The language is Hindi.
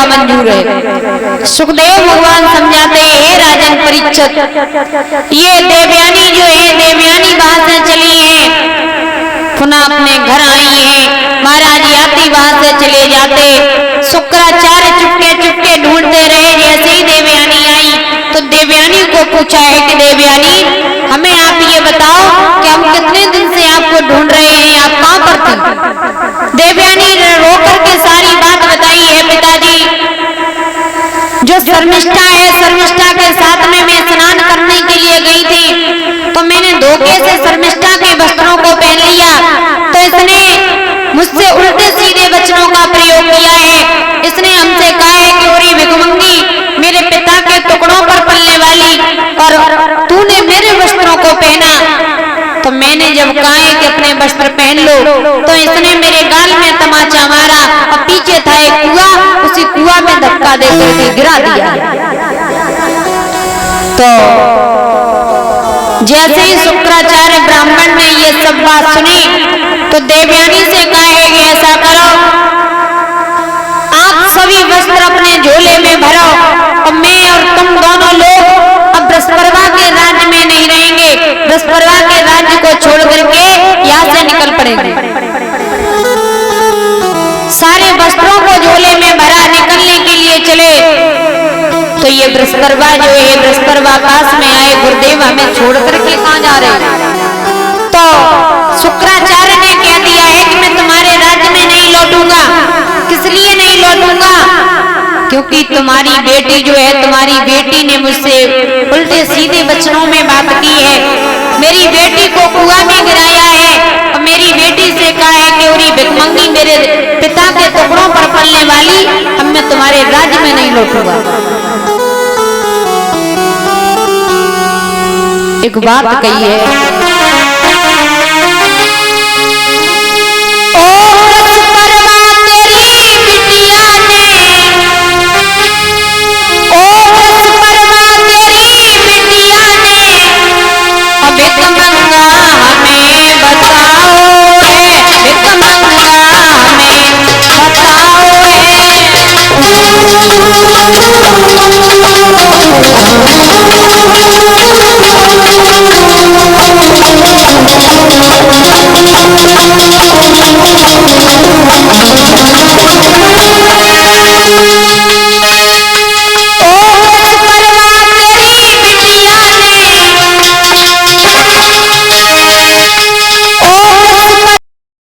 मंजूर है। सुखदेव भगवान समझाते हैं राजन परीक्षित, ये देवयानी जो है देवयानी वहां से चली है, पुनः अपने घर आई है। महाराज याति वहां से चले जाते, शुक्राचार्य चुपके चुपके ढूंढते रहे। जैसे ही देवयानी आई तो देवयानी को पूछा है कि देवयानी हमें आप ये बताओ कि हम कितने दिन से आपको ढूंढ रहे हैं, आप कहाँ पर थी? देवयानी ने रो करके सारी बात बताई है। पिताजी, जो शर्मिष्ठा है, शर्मिष्ठा के साथ में मैं स्नान करने के लिए गई थी, तो मैंने धोखे से शर्मिष्ठा के वस्त्रों को पहन लिया, तो इसने मुझसे उल्टे सीधे वचनों का प्रयोग किया है। इसने हमसे कहा है कि ओरी भिखमंगी, मेरे पिता के टुकड़ों पर पलने वाली, और तूने मेरे वस्त्रों को पहना। तो मैंने जब कहा है कि अपने वस्त्र पहन लो, तो इसने मेरे गाल में तमाचा मारा, और पीछे था एक कुआं, उसी कुआं में धक्का देकर के गिरा दिया। तो जैसे ही शुक्राचार्य ब्राह्मण ने ये सब बात सुनी, तो देवयानी से कहा है कि ऐसा करो, आप सभी वस्त्र अपने झोले में भरो, और मैं और तुम दोनों लोग अब बृहस्पति के राज्य में नहीं रहेंगे, बृहस्पति के राज्य को छोड़ करके यहाँ से निकल पड़ेंगे। सारे वस्त्रों को झोले में भरा, निकलने के लिए चले, तो ये बृहस्पति जो है बृहस्पति पास में आए, गुरुदेव हमें छोड़ करके कहाँ जा रहे हैं? तो शुक्राचार्य ने कह दिया है कि मैं तुम्हारे राज्य में नहीं लौटूंगा। किस लिए नहीं लौटूंगा? क्योंकि तुम्हारी बेटी जो है, तुम्हारी बेटी ने मुझसे उल्टे सीधे वचनों में बात की है, मेरी बेटी को कुआं में गिराया है, और मेरी बेटी से कहा है कि ओरी भिखमंगी, मेरे पिता के टुकड़ों पर पलने वाली, अब मैं तुम्हारे राज्य में नहीं लौटूंगा। एक बात कही है, ओ परवा तेरी बिटिया ने, ओ परवा तेरी बिटिया ने, अब एक मंगा हमें बताओ है, एक मंगा हमें बताओ है।